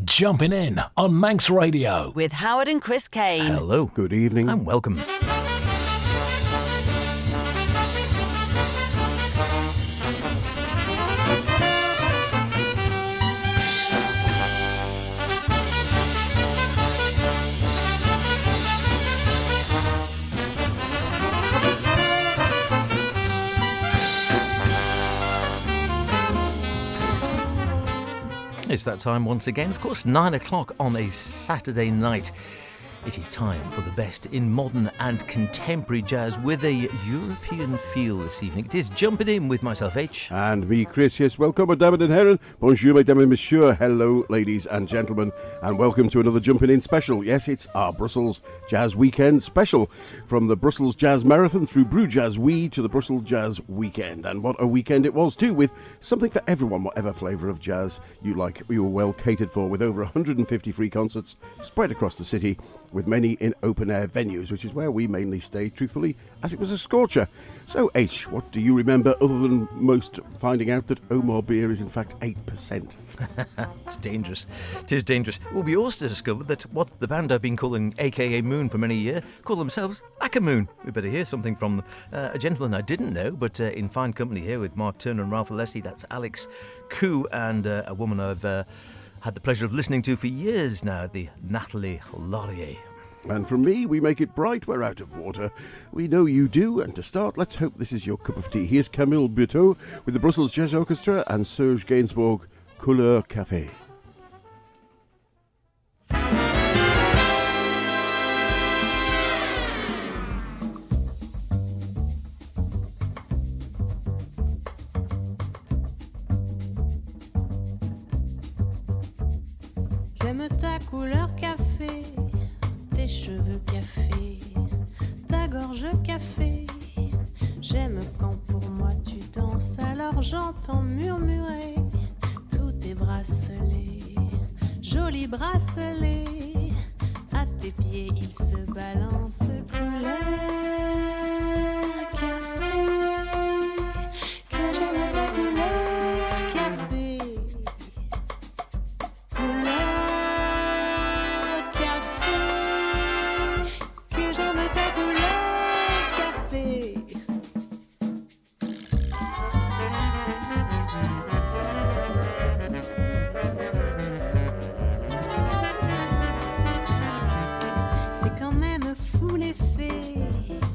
Jumpin' In on Manx Radio. With Howard and Chris Kane. Hello. Good evening. And welcome. It's that time once again, of course, 9 o'clock on a Saturday night. It is time for the best in modern and contemporary jazz with a European feel this evening. It is Jumpin' In with myself, H. And me, Chris. Yes, welcome, Madame and Herren. Bonjour, Mesdames et Messieurs. Hello, ladies and gentlemen. And welcome to another Jumpin' In special. Yes, it's our Brussels Jazz Weekend special. From the Brussels Jazz Marathon through BruJazzWe to the Brussels Jazz Weekend. And what a weekend it was, too, with something for everyone, whatever flavour of jazz you like. We were well catered for with over 150 free concerts spread across the city, with many in open-air venues, which is where we mainly stayed, truthfully, as it was a scorcher. So, H, what do you remember other than most finding out that Omar beer is in fact 8%? It's dangerous. It is dangerous. Well, we also discovered that what the band I've been calling AKA Moon for many years call themselves Lacquer Moon. We better hear something from them. A gentleman I didn't know, but in fine company here with Mark Turner and Ralph Alessi. That's Alex Koo, and a woman I've had the pleasure of listening to for years now, the Nathalie Laurier. And from me, we make it bright, we're out of water. We know you do, and to start, let's hope this is your cup of tea. Here's Camille Buteau with the Brussels Jazz Orchestra and Serge Gainsbourg, Couleur Café. J'aime ta couleur café, tes cheveux café, ta gorge café. J'aime quand pour moi tu danses, alors j'entends murmurer tous tes bracelets, jolis bracelets. À tes pieds ils se balancent, couleur café. Que j'aime ta couleur café.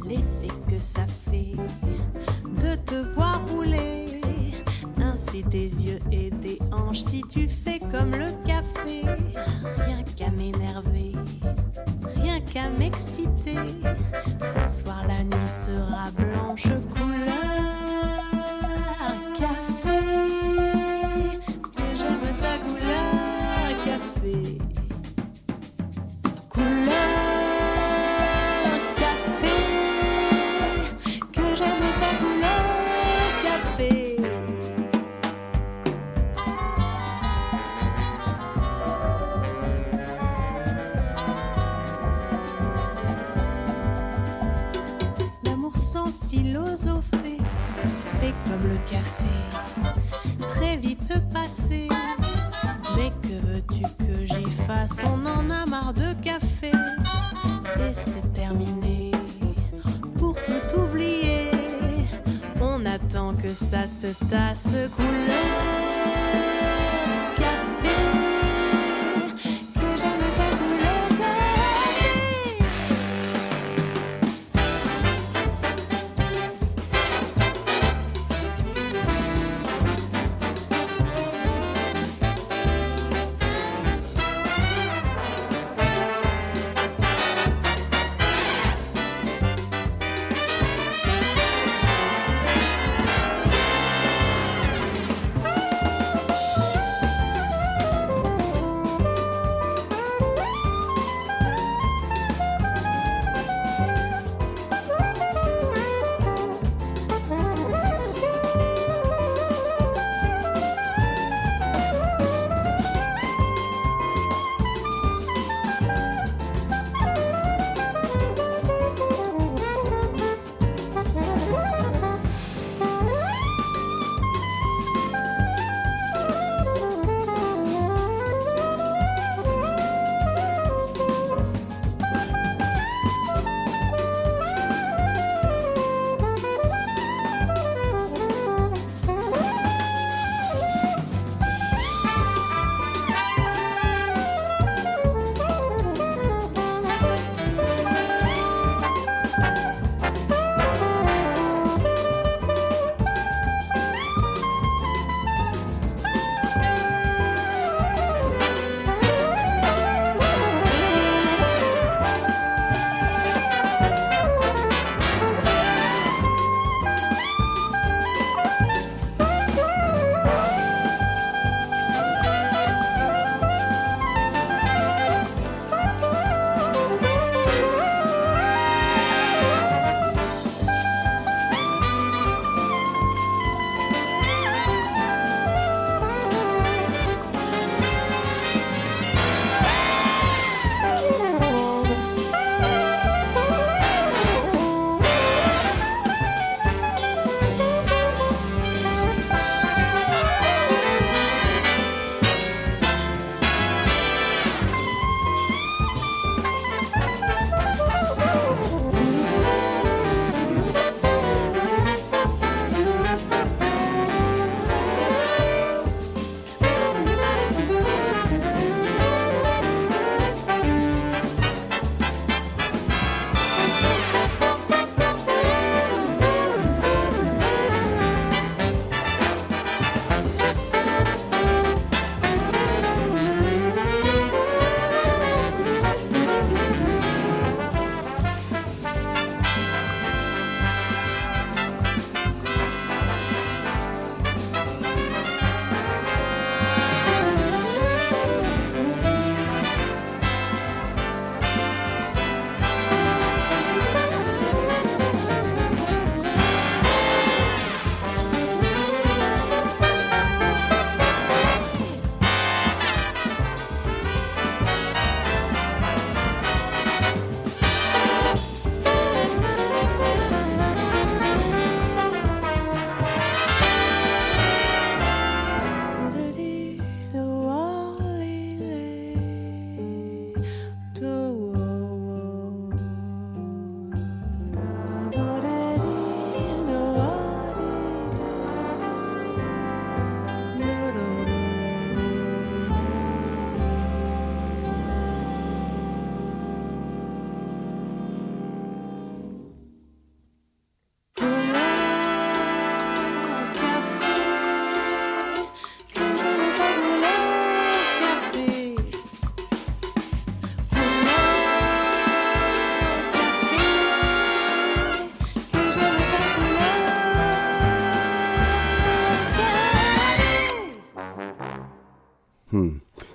L'effet que ça fait de te voir rouler ainsi des yeux et des hanches. Si tu fais comme le café, rien qu'à m'énerver, rien qu'à m'exciter. Ce soir la nuit sera blanche, couleur café. Que j'aime ta couleur café. Couleur comme le café, très vite passé. Mais que veux-tu que j'y fasse? On en a marre de café et c'est terminé. Pour tout oublier, on attend que ça se tasse. Couleur café. Que j'aime ta couleur café.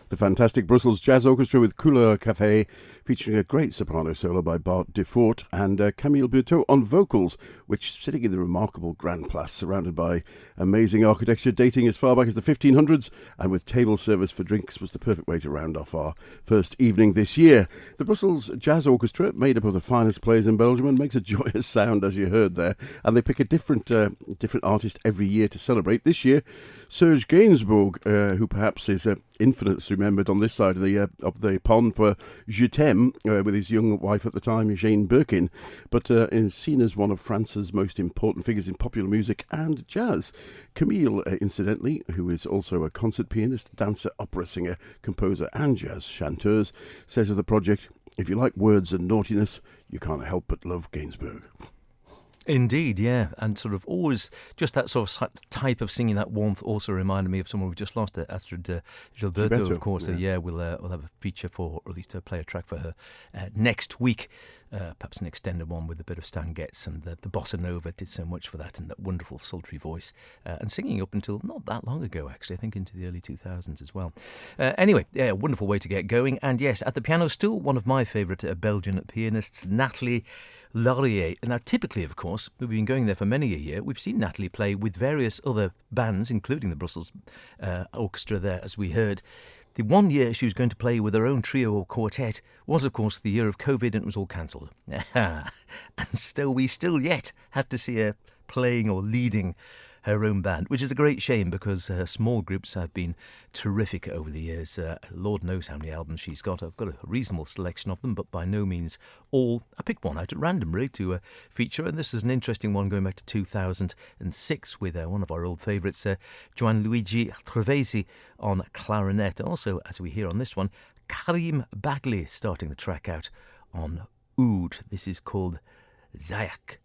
the fantastic Brussels Jazz Orchestra with Couleur Café, featuring a great soprano solo by Bart Defort and Camille Buteau on vocals, which sitting in the remarkable Grand Place, surrounded by amazing architecture dating as far back as the 1500s, and with table service for drinks, was the perfect way to round off our first evening this year. The Brussels Jazz Orchestra, made up of the finest players in Belgium, and makes a joyous sound, as you heard there, and they pick a different artist every year to celebrate. This year, Serge Gainsbourg, who perhaps is infinitely remembered on this side of the pond for Je t'aime, with his young wife at the time, Jane Birkin, but is seen as one of France's most important figures in popular music and jazz. Camille, incidentally, who is also a concert pianist, dancer, opera singer, composer and jazz chanteuse, says of the project, "If you like words and naughtiness, you can't help but love Gainsbourg." Indeed, yeah, and sort of always just that sort of type of singing, that warmth, also reminded me of someone we just lost, Astrid Gilberto, of course. We'll have a feature for, or at least play a track for her next week. Perhaps an extended one with a bit of Stan Getz, and the bossa nova did so much for that, and that wonderful sultry voice, and singing up until not that long ago, actually, I think into the early 2000s as well. Anyway, yeah, wonderful way to get going. And yes, at the piano, still one of my favourite Belgian pianists, Nathalie Laurier. Now, typically, of course, we've been going there for many a year. We've seen Nathalie play with various other bands, including the Brussels Orchestra there, as we heard. The one year she was going to play with her own trio or quartet was, of course, the year of COVID, and it was all cancelled. And so we still yet have to see her playing or leading her own band, which is a great shame because her small groups have been terrific over the years. Lord knows how many albums she's got. I've got a reasonable selection of them, but by no means all. I picked one out at random, really, to feature, and this is an interesting one going back to 2006 with one of our old favourites, Gianluigi Trevesi on clarinet. Also, as we hear on this one, Karim Bagley starting the track out on oud. This is called Zayak.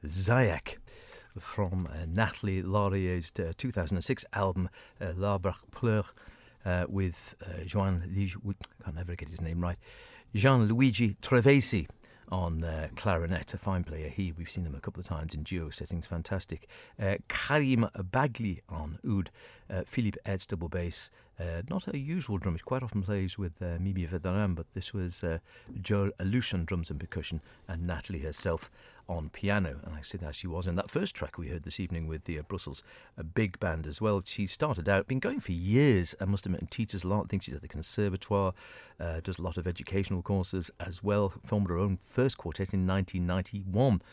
Zayak from Nathalie Laurier's 2006 album L'Arbre Pleure with can't never get his name right, Gianluigi Trevesi on clarinet, a fine player. We've seen him a couple of times in duo settings, fantastic. Karim Bagli on oud, Philippe Ed's double bass. Not a usual drum, he quite often plays with Mimi Vedaram, but this was Joel Alouche on drums and percussion, and Natalie herself on piano. And I said as she was in that first track we heard this evening with the Brussels big band as well. She started out, been going for years, I must admit, and teaches a lot. I think she's at the Conservatoire, does a lot of educational courses as well. Formed her own first quartet in 1991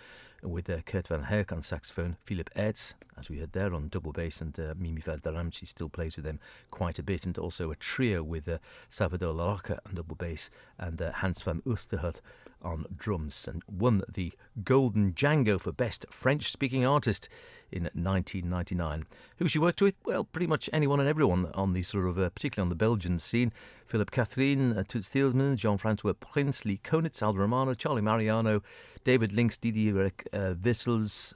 with Kurt van Herk on saxophone, Philip Ertz, as we heard there, on double bass, and Mimi Valdaram. She still plays with them quite a bit, and also a trio with Salvador Larocca on double bass and Hans van Oosterhout on drums, and won the Golden Django for Best French-Speaking Artist in 1999. Who she worked with? Well, pretty much anyone and everyone on the sort of, particularly on the Belgian scene. Philip Catherine, Toots Thielman, Jean-Francois Prince, Lee Konitz, Aldo Romano, Charlie Mariano, David Links, Didier Wissels,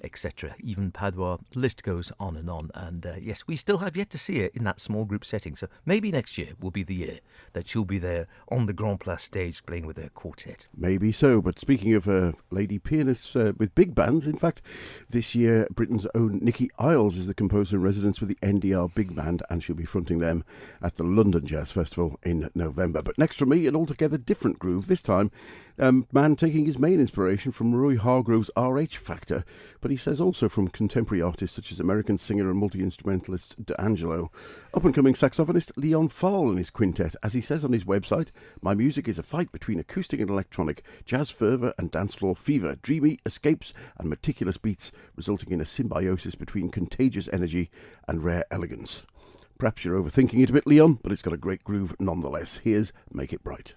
etc. Even Padua. The list goes on. And yes, we still have yet to see her in that small group setting. So maybe next year will be the year that she'll be there on the Grand Place stage playing with her quartet. Maybe so. But speaking of lady pianists with big bands, in fact, this year Britain's own Nikki Isles is the composer in residence with the NDR Big Band, and she'll be fronting them at the London Jazz Festival in November. But next from me, an altogether different groove. This time, man taking his main inspiration from Roy Hargrove's RH Factor, but he says also from contemporary artists such as American singer and multi-instrumentalist D'Angelo. Up-and-coming saxophonist Leon Fahl and his quintet. As he says on his website, my music is a fight between acoustic and electronic, jazz fervour and dance floor fever, dreamy escapes and meticulous beats, resulting in a symbiosis between contagious energy and rare elegance. Perhaps you're overthinking it a bit, Leon, but it's got a great groove nonetheless. Here's Make It Bright.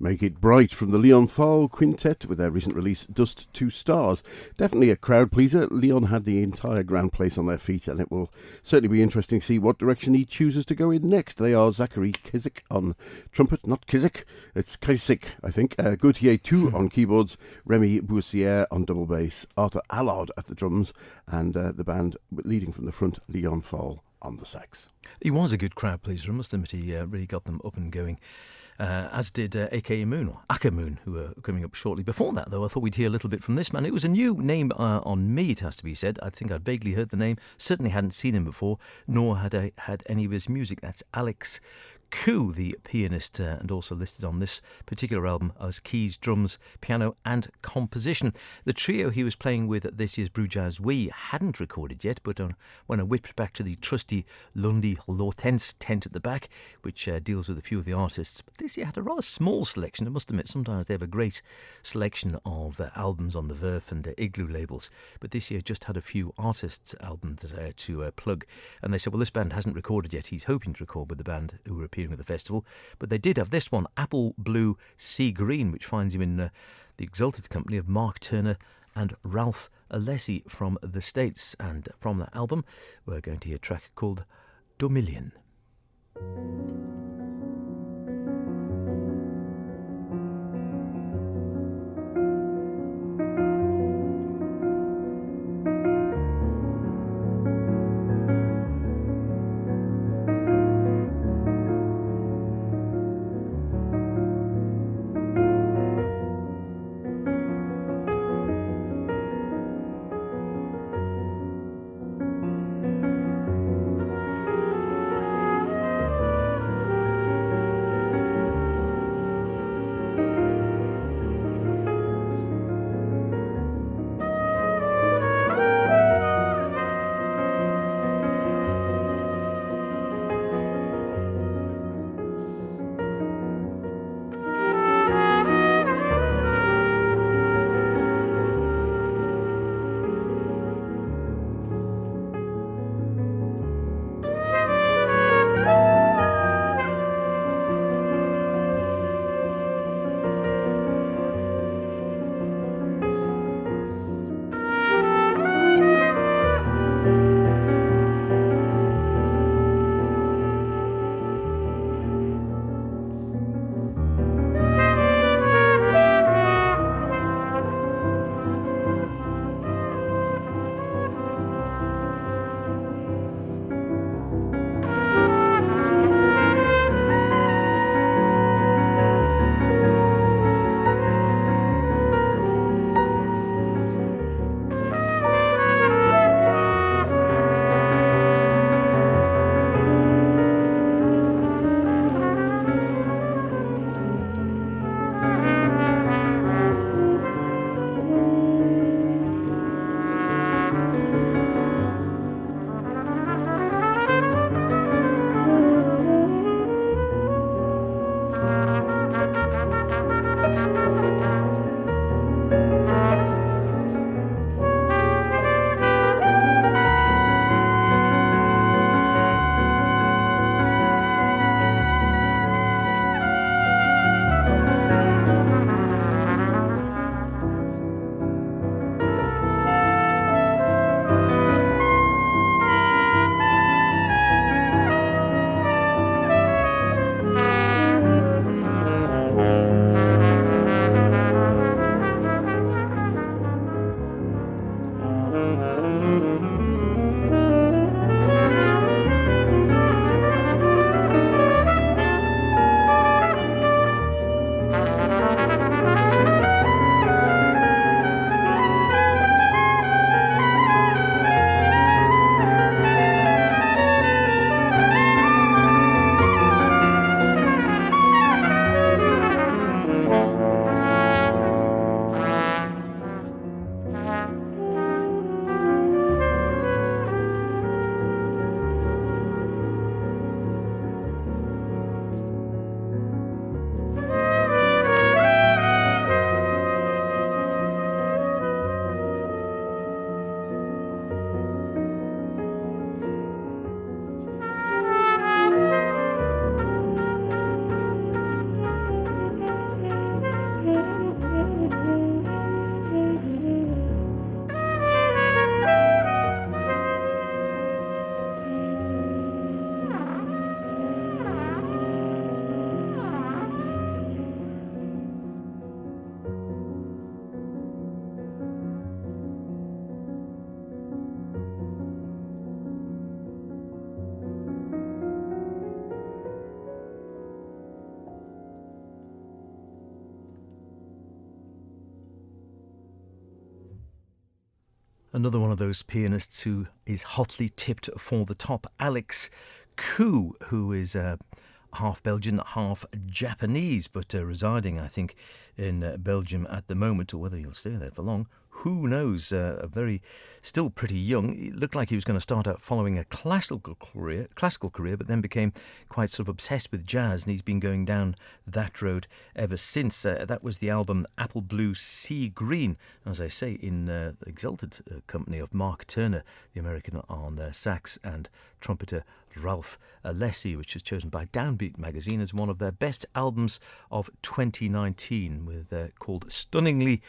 Make It Bright from the Leon Fall Quintet with their recent release Dust to Stars. Definitely a crowd pleaser. Leon had the entire Grand Place on their feet, and it will certainly be interesting to see what direction he chooses to go in next. They are Zachary Kizik on trumpet, not Kizik, it's Kizik, I think. Gauthier 2 on keyboards, Remy Boussière on double bass, Arthur Allard at the drums, and the band leading from the front, Leon Fall on the sax. He was a good crowd pleaser, I must admit. He really got them up and going. As did AKA Moon, or Aka Moon, who are coming up shortly. Before that, though, I thought we'd hear a little bit from this man. It was a new name on me, it has to be said. I think I'd vaguely heard the name, certainly hadn't seen him before, nor had I had any of his music. That's Alex Koo, the pianist, and also listed on this particular album as keys, drums, piano and composition. The trio he was playing with at this year's BruJazzWe hadn't recorded yet, but when I whipped back to the trusty Lundy Lortense tent at the back, which deals with a few of the artists, but this year had a rather small selection. I must admit, sometimes they have a great selection of albums on the Verve and Igloo labels, but this year just had a few artists' albums to plug, and they said, well, this band hasn't recorded yet. He's hoping to record with the band who were appearing at the festival, but they did have this one, Apple Blue Sea Green, which finds him in the exalted company of Mark Turner and Ralph Alessi from the States. And from that album we're going to hear a track called Domillion. Another one of those pianists who is hotly tipped for the top, Alex Koo, who is half Belgian, half Japanese, but residing, I think, in Belgium at the moment, or whether he'll stay there for long. Who knows? Still pretty young. It looked like he was going to start out following a classical career, but then became quite sort of obsessed with jazz, and he's been going down that road ever since. That was the album Apple Blue Sea Green, as I say, in the exalted company of Mark Turner, the American on sax, and trumpeter Ralph Alessi, which was chosen by Downbeat magazine as one of their best albums of 2019, with called Stunningly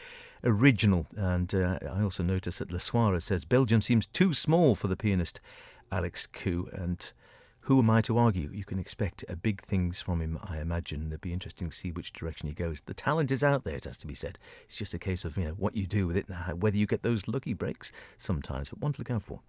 Original. And I also noticed that Le Soir says Belgium seems too small for the pianist Alex Koo, and who am I to argue? You can expect big things from him, I imagine. It'll be interesting to see which direction he goes. The talent is out there, it has to be said. It's just a case of what you do with it and whether you get those lucky breaks sometimes, but one to look out for.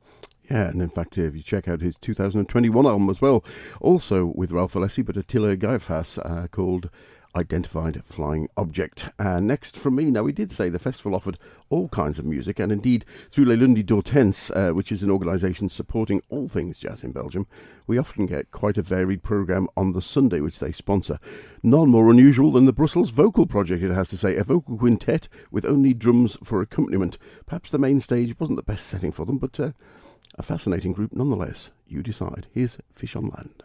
Yeah, and in fact, if you check out his 2021 album as well, also with Ralph Alessi, but Attila Gaifas, called Identified Flying Object. Next from me, now we did say the festival offered all kinds of music, and indeed through Les Lundis d'Hortense, which is an organisation supporting all things jazz in Belgium, we often get quite a varied programme on the Sunday which they sponsor. None more unusual than the Brussels Vocal Project, it has to say, a vocal quintet with only drums for accompaniment. Perhaps the main stage wasn't the best setting for them, but a fascinating group nonetheless. You decide. Here's Fish on Land.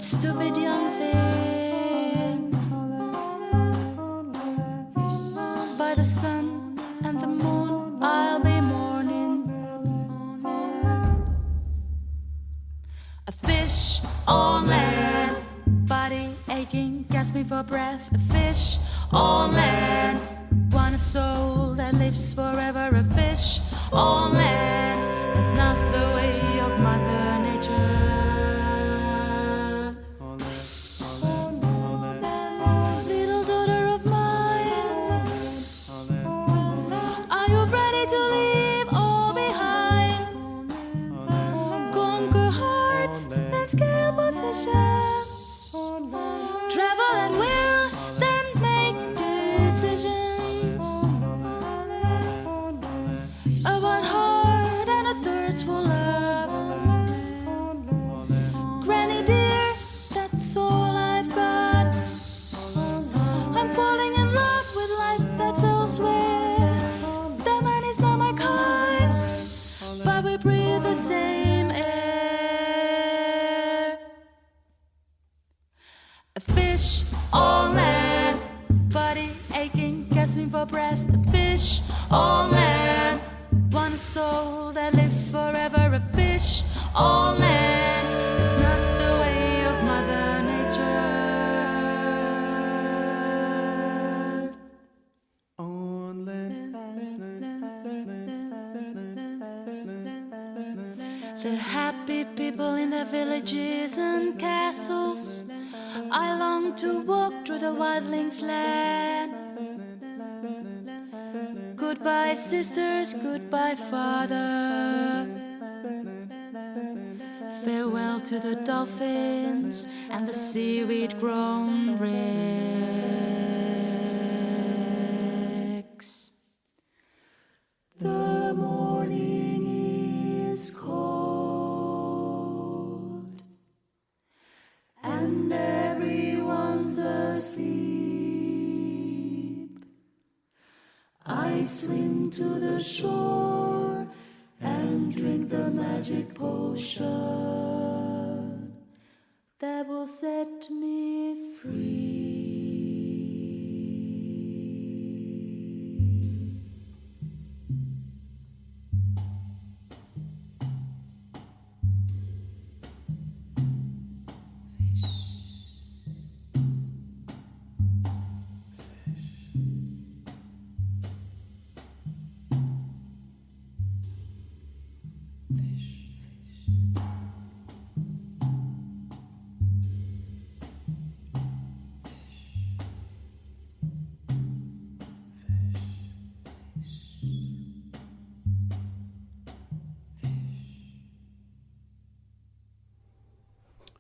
Stupid young thing, by the sun and the moon I'll be mourning. A fish on land, body aching, gasping for breath. A fish on land, want a soul that lives forever. A fish on land, that's not the way of Mother Nature. Travel at will, then make decisions of one heart and a thirst for love. Granny dear, that's all I've got. I'm falling in love with life that's elsewhere. That man is not my kind, but we breathe the same air. A fish on land, body aching, gasping for breath. A fish on land, want a soul that lives forever. A fish on land, it's not the way of Mother Nature. On land. The happy people in their villages and castles, I long to walk through the wildlings' land. Goodbye sisters, goodbye father. Farewell to the dolphins and the seaweed grown red. swim to the shore and drink the magic potion that will set me free.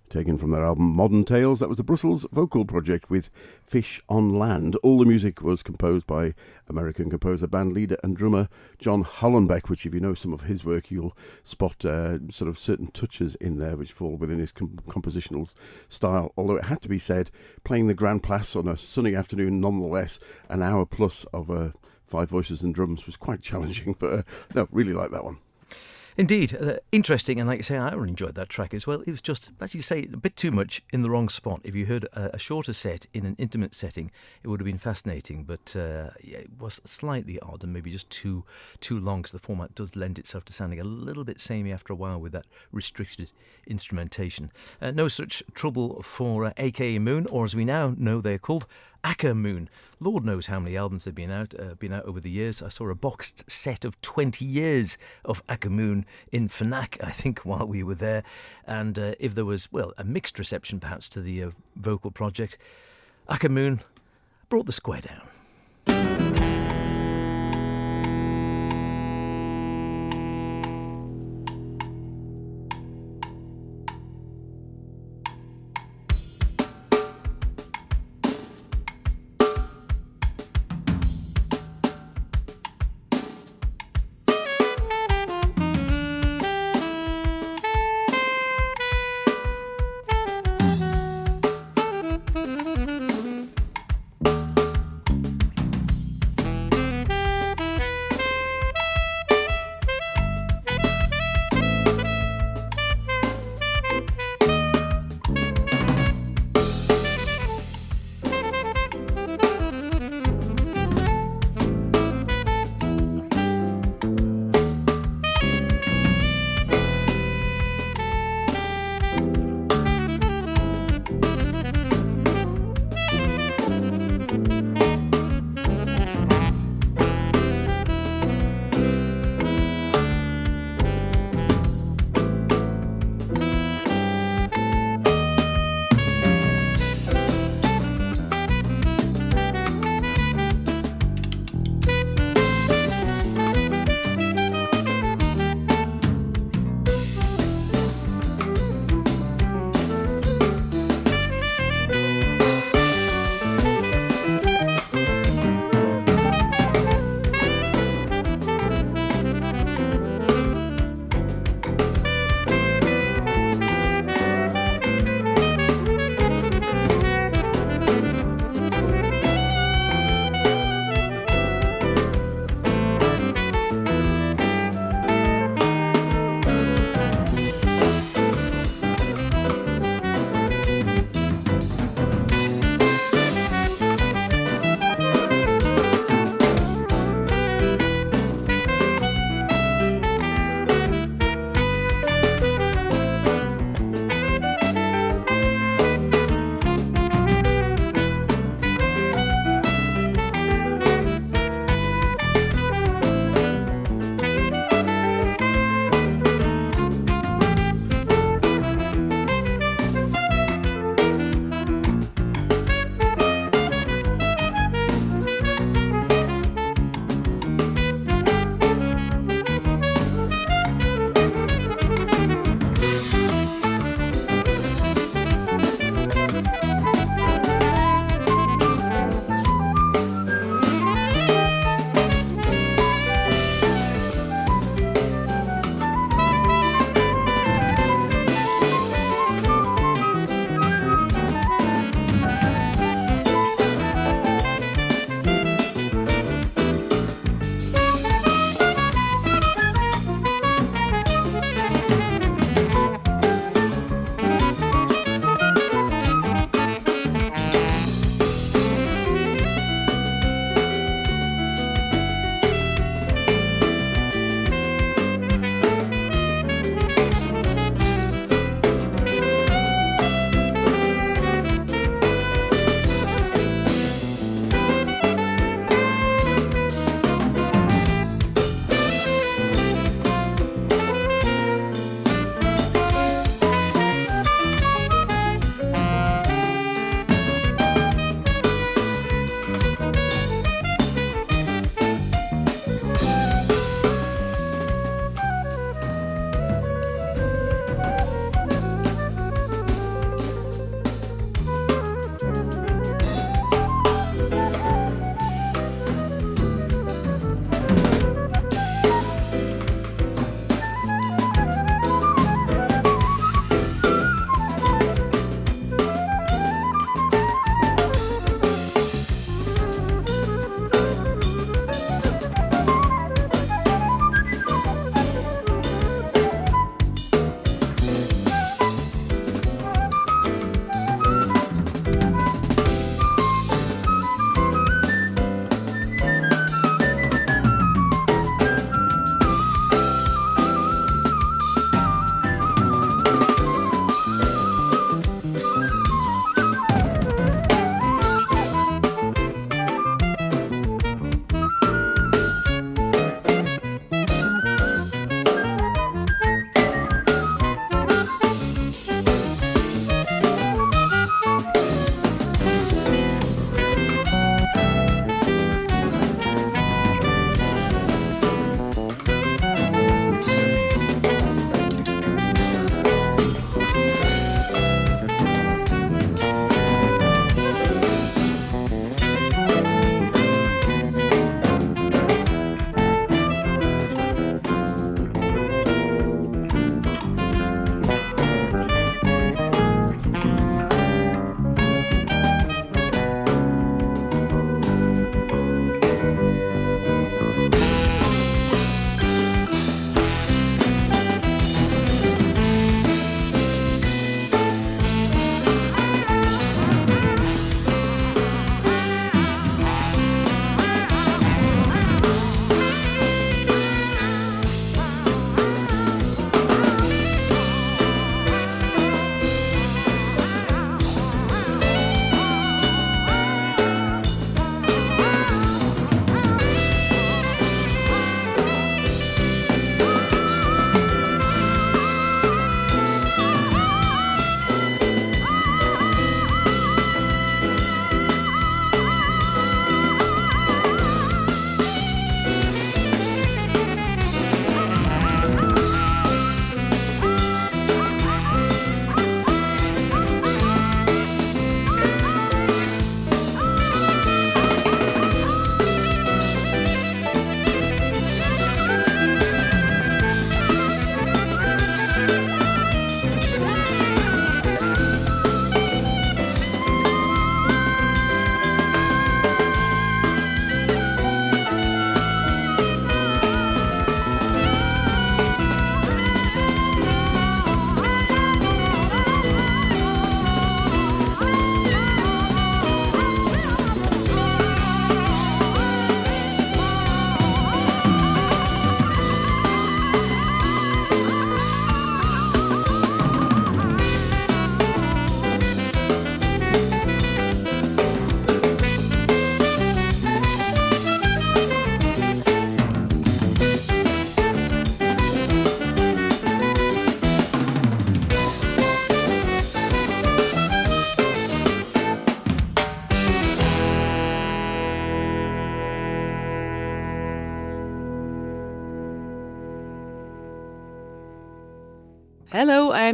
Taken from their album Modern Tales, that was the Brussels vocal project with Fish on Land. All the music was composed by American composer, band leader and drummer John Hollenbeck, which if you know some of his work, you'll spot sort of certain touches in there which fall within his compositional style. Although it had to be said, playing the Grand Place on a sunny afternoon nonetheless, an hour plus of 5 voices and drums was quite challenging, but no, really like that one. Indeed, interesting, and like you say, I really enjoyed that track as well. It was just, as you say, a bit too much in the wrong spot. If you heard a shorter set in an intimate setting, it would have been fascinating, but yeah, it was slightly odd and maybe just too long, because the format does lend itself to sounding a little bit samey after a while with that restricted instrumentation. No such trouble for AKA Moon, or as we now know they're called, Aka Moon. Lord knows how many albums they've been out over the years. I saw a boxed set of 20 years of Aka Moon in Fnac, I think, while we were there. And if there was, well, a mixed reception perhaps to the vocal project, Aka Moon brought the square down.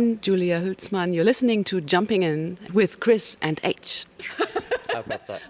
I'm Julia Hülsmann. You're listening to Jumping In with Chris and H. How about that?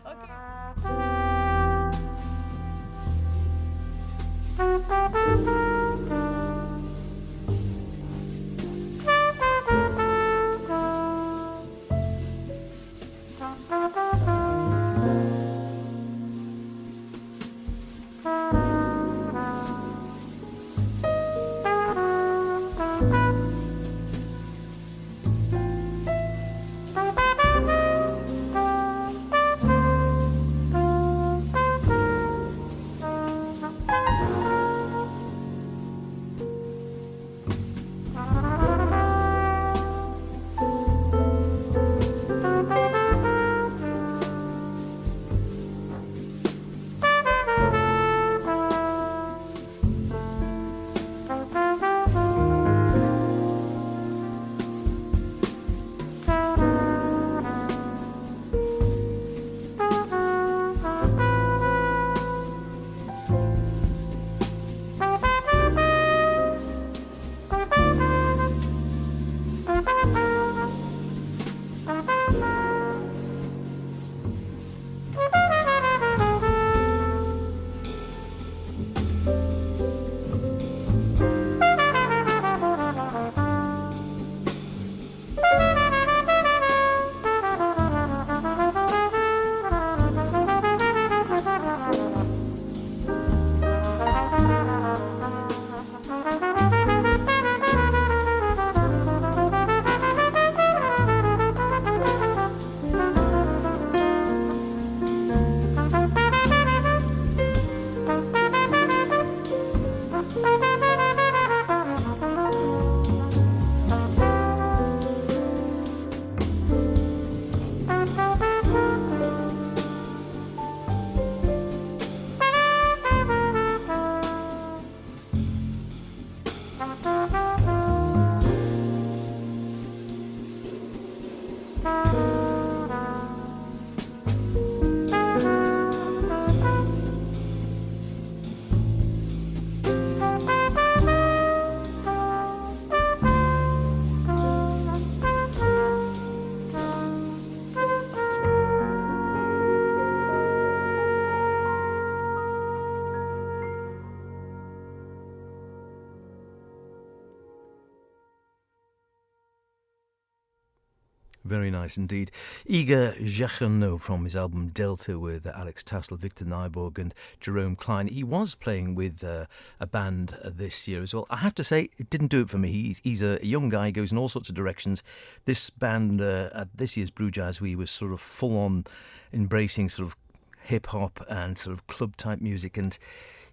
Very nice indeed. Igor Zhakhano from his album Delta with Alex Tassel, Victor Nyborg and Jerome Klein. He was playing with a band this year as well. I have to say, it didn't do it for me. He's a young guy, goes in all sorts of directions. This band at this year's BruJazzWe was sort of full on embracing sort of hip-hop and sort of club-type music, and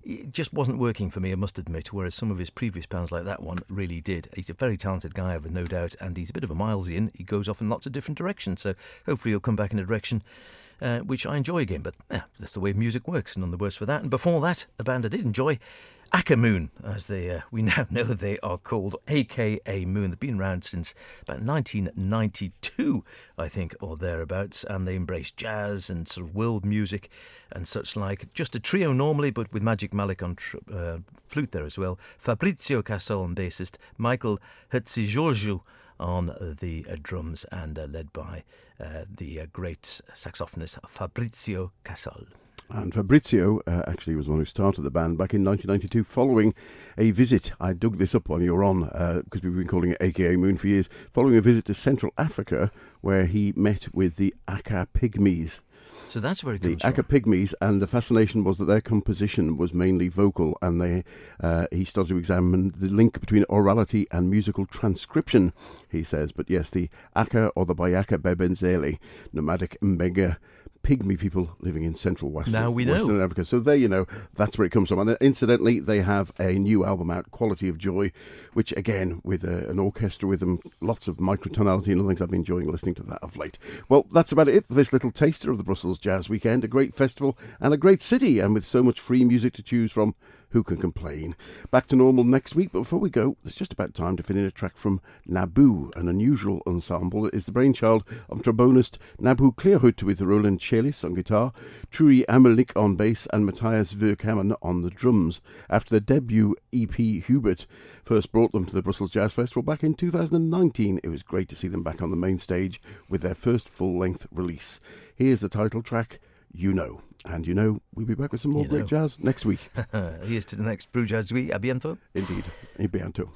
it just wasn't working for me, I must admit, whereas some of his previous bands like that one really did. He's a very talented guy, I've no doubt, and he's a bit of a Milesian. He goes off in lots of different directions, so hopefully he'll come back in a direction which I enjoy again, but that's the way music works, none the worse for that. And before that, a band I did enjoy, Aka Moon, as we now know they are called, aka Moon. They've been around since about 1992, I think, or thereabouts, and they embrace jazz and sort of world music and such like. Just a trio normally, but with Magic Malik on flute there as well. Fabrizio Casal on bassist, Michael Hatzigeorgiou on the drums, and led by the great saxophonist Fabrizio Casal. And Fabrizio actually was the one who started the band back in 1992 following a visit. I dug this up while you were on because we've been calling it AKA Moon for years. Following a visit to Central Africa where he met with the Aka Pygmies. So that's where it comes from. The Aka Pygmies, and the fascination was that their composition was mainly vocal, and he started to examine the link between orality and musical transcription, he says. But yes, the Aka or the Bayaka Bebenzeli, nomadic Mbega Pygmy people living in central Western Africa. So there you know, that's where it comes from. And incidentally, they have a new album out, Quality of Joy, which again, with an orchestra with them, lots of microtonality and other things. I've been enjoying listening to that of late. Well, that's about it for this little taster of the Brussels Jazz Weekend. A great festival and a great city, and with so much free music to choose from, who can complain? Back to normal next week, but before we go, it's just about time to fit in a track from Naboo, an unusual ensemble that is the brainchild of trombonist Naboo Clearhout with Roland Michaelis on guitar, Trui Amelik on bass, and Matthias Verkamen on the drums. After their debut EP, Hubert first brought them to the Brussels Jazz Festival back in 2019. It was great to see them back on the main stage with their first full-length release. Here's the title track, You Know. And you know, we'll be back with some more great jazz next week. Here's to the next BruJazzWe. A bientôt. Indeed. A bientôt.